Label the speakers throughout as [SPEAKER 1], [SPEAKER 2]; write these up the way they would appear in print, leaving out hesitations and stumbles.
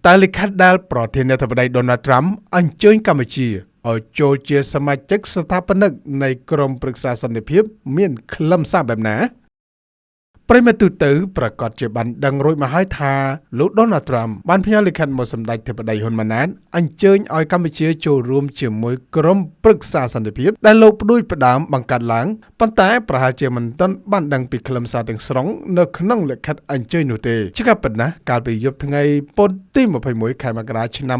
[SPEAKER 1] តែលិខិតដែលប្រធានាធិបតី Donald Trump អញ្ជើញកម្ពុជាឲ្យចូលជាសមាជិកស្ថាបនិកនៃក្រុមប្រឹក្សាសន្តិភាពមានខ្លឹមសារបែបណាប្រិមត្តទូទៅប្រកាសជាបានដឹងរួចមកហើយថាលោក Donald Trump បានផ្ញើលិខិតមកសម្ដេចធិបតីហ៊ុនម៉ាណែតអញ្ជើញឲ្យកម្ពុជាចូលរួមជាមួយក្រុមប្រឹក្សាសន្តិភាពដែលលោកផ្ដួចផ្ដើមបង្កើតឡើងប៉ុន្តែប្រហែលជាមិនទាន់បានដឹងពីខ្លឹមសារទាំងស្រុងនៅក្នុងលិខិតអញ្ជើញនោះទេជាការពិតណាស់កាលពីយប់ថ្ងៃពុធទី21ខែមករាឆ្នាំ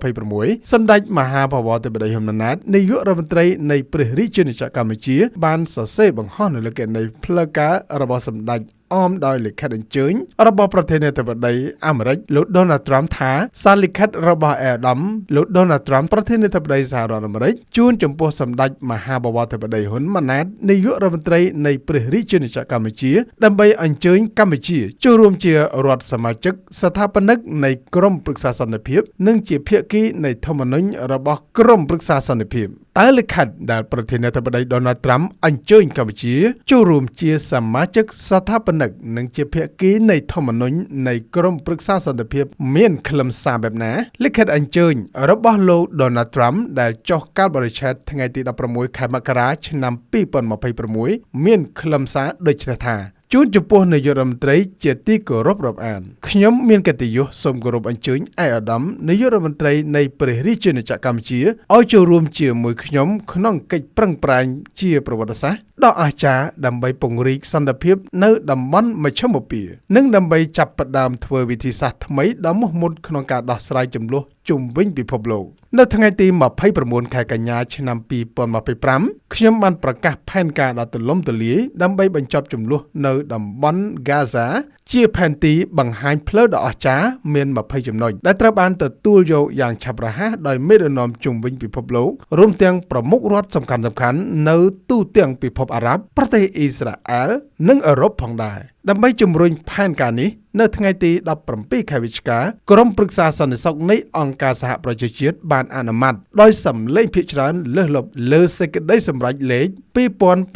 [SPEAKER 1] 2026សម្ដេចមហាបវរធិបតីហ៊ុនម៉ាណែតនាយករដ្ឋមន្ត្រីនៃព្រះរាជាណាចក្រកម្ពុជាបានសរសេរបង្ហោះនៅលើគណនីផ្លូវការរបស់សម្ដេចអមដោយលិខិតអញ្ជើញរបស់ប្រធានាធិបតីអាមេរិកលោក Donald Trump ថាសារលិខិតរបស់អាដាមលោក Donald Trump ប្រធានាធិបតីសហរដ្ឋអាមេរិកជូនចំពោះសម្ដេចមហាបវរធិបតីហ៊ុនម៉ាណែតនាយករដ្ឋមន្ត្រីនៃព្រះរាជាណាចក្រកម្ពុជាដើម្បីអញ្ជើញកម្ពុជាចូលរួមជារដ្ឋសមាជិកស្ថាបនិកនៃក្រុមប្រឹក្សាសន្តិភាពនិងជាភាគីនៃធម្មនុញ្ញរបស់ក្រុមប្រឹក្សាសន្តិភាពតែលិខិតដែលប្រធានាធិបតី Donald Trump អញ្ជើញកម្ពុជាចូលរួមជាសមាជិកស្ថាបនិកនិងជាភាគីនៃធម្មនុញ្ញនៃក្រុមប្រឹក្សាសន្តិភាពមានខ្លឹមសារបែបណាលិខិតអញ្ជើញរបស់លោក Donald Trump ដែលចុះកាលបរិច្ឆេទថ្ងៃទី16ខែមករាឆ្នាំ2026មានខ្លឹមសារដូចនេះថាជូនចំពោះនាយករដ្ឋមន្ត្រីជាទីគោរពរាប់អានខ្ញុំមានកិត្តិយសសូមគោរពអញ្ជើញឯកឧត្តមនាយករដ្ឋមន្ត្រីនៃព្រះរាជាណាចក្រកម្ពុជាឲ្យចូលរួមជាមួយខ្ញុំក្នុងកិច្ចប្រឹងប្រែងជាប្រវត្តិសាស្ត្រដ៏អស្ចារ្យដើម្បីពង្រីកសន្តិភាពនៅតំបន់មជ្ឈិមបូព៌ានិងដើម្បីចាប់ផ្ដើមធ្វើវិធីសាស្ត្រថ្មីដ៏មោះមុតក្នុងការដោះស្រាយជម្លោះជុំវិញពិភពលោកនៅថ្ងៃទី29ខែកញ្ញាឆ្នាំ2025ខ្ញុំបានប្រកាសផែនការដ៏ទូលំទូលាយដើម្បីបញ្ចប់ជម្លោះនៅតំបន់ Gaza ជាផែនទីបង្ហាញផ្លូវដ៏អស្ចារ្យមាន20ចំណុចដែលត្រូវបានទទួលយកយ៉ាងឆាប់រហ័សដោយមេដឹកនាំជុំវិញពិភពលោករួមទាំងប្រមុខរដ្ឋសំខាន់ៗនៅទូទាំងពិភពអារ៉ាប់ប្រទេសអ៊ីស្រាអែលនិងអឺរ៉ុបផងដែរដើម្បីជំរុញផែនការនេះនៅថ្ងៃទី17ខែវិច្ឆិកាក្រុមប្រឹក្សាសន្តិសុខនៃអង្គការសហប្រជាជាតិបានអនុម័តដោយសម្លេងភាគច្រើនលើសលប់លើសេចក្តីសម្រេចលេខ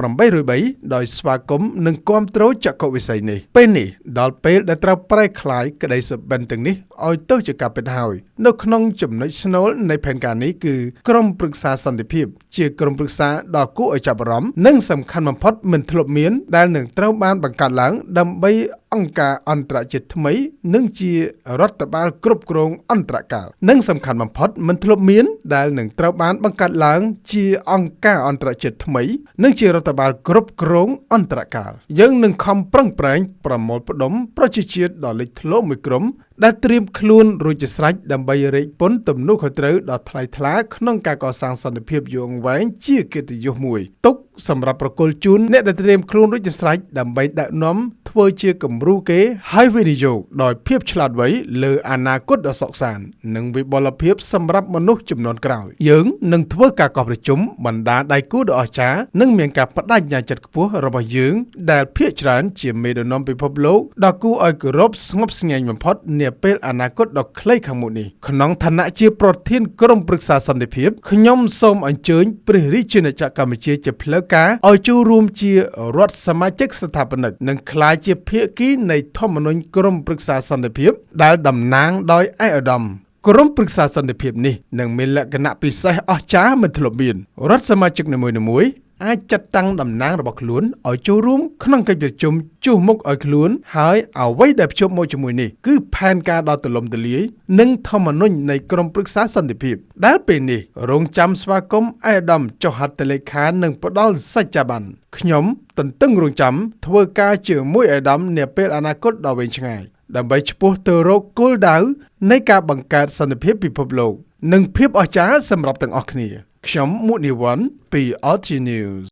[SPEAKER 1] 2803ដោយស្វាគមន៍និងគាំទ្រចក្ខុវិស័យនេះពេលនេះដល់ពេលដែលត្រូវប្រែក្លាយក្តីសុបិនទាំងនេះឲ្យទៅជាការពិតហើយនៅក្នុងចំណុចស្នូលនៃផែនការនេះគឺក្រុមប្រឹក្សាសន្តិភាពជាក្រុមប្រឹក្សាដ៏គួរឲ្យចាប់អារម្មណ៍និងសំខាន់បំផុតមិនធ្លាប់មានដែលនឹងត្រូវបានបង្កើតឡើងដើម្បីអង្គការអន្តរជាតិថ្មីនិងជារដ្ឋបាលគ្រប់គ្រងអន្តរកាលនិងសំខាន់បំផុតមិនធ្លាប់មានដែលនឹងត្រូវបានបង្កើតឡើងជាអង្គការអន្តរជាតិថ្មីនិងជារដ្ឋបាលគ្រប់គ្រងអន្តរកាលយើងនឹងខំប្រឹងប្រែងប្រមូលផ្ដុំប្រជាជាតិដ៏លេចធ្លោមួយក្រុមដែលត្រៀមខ្លួនរួចជាស្រេចដើម្បីរែកពុនទំនួលខុសត្រូវដ៏ថ្លៃថ្លាក្នុងការកសាងសន្តិភាពយូរអង្វែងជាកិត្តិយសមួយទុកសម្រាប់ប្រគល់ជូនអ្នកដែលត្រៀមខ្លួនរួចជាស្រេចដើម្បីដឹកនាំធ្វើជាគំរូគេហើយវិនិយោគដោយភាពឆ្លាតវៃលើអនាគតដ៏សុខសាន្តនិងវិបុលភាពសម្រាប់មនុស្សជំនាន់ក្រោយយើងនឹងធ្វើការកោះប្រជុំបណ្ដាដៃគូដ៏អស្ចារ្យនិងមានការបដិញ្ញាចិត្តខ្ពស់របស់យើងដែលភាគច្រើនជាមេដឹកនាំពិភពលោកដ៏គួរឲ្យគោរពស្ងប់ស្ងាត់បំផុតនាពេលអនាគតដ៏ខ្លីខាងមុខនេះក្នុងឋានៈជាប្រធានក្រុមប្រឹក្សាសន្តិភាពខ្ញុំសូមអញ្ជើញព្រះរាជាណាចក្រកម្ពុជាជាផ្លូវការឲ្យចូលរួមជារដ្ឋសមាជិកស្ថាបនិកនិងក្លាយជាភាគីនៃធម្មនុញ្ញក្រុមប្រឹក្សាសន្តិភាពដែលតំណាងដោយឯកឧត្តមក្រុមប្រឹក្សាសន្តិភាពនេះនឹងមានលក្ខណៈពិសេសអស្ចារ្យមិនធ្លាប់មានរដ្ឋសមាជិកនីមួយៗអាចចាត់តាំងតំណាងរបស់ខ្លួនឲ្យចូលរួមក្នុងកិច្ចប្រជុំជួសមុខឲ្យខ្លួនហើយអ្វីដែលភ្ជាប់មកជាមួយនេះគឺផែនការដ៏ទូលំទូលាយនិងធម្មនុញ្ញនៃក្រុមប្រឹក្សាសន្តិភាពដែលពេលនេះរងចាំស្វាគមន៍ឯកឧត្តមចុះហត្ថលេខានិងផ្ដល់សច្ចាប័នខ្ញុំទន្ទឹងរង់ចាំធ្វើការជាមួយឯកឧត្តមនាពេលអនាគតដ៏វែងឆ្ងាយដើម្បីឆ្ពោះទៅរកគោលដៅនៃការបង្កើតសន្តិភាពពិភពលោកនិងភាពអស្ចារ្យសម្រាប់ទាំងអស់គ្នាខ្ញុំមុនីវ័នពី RT News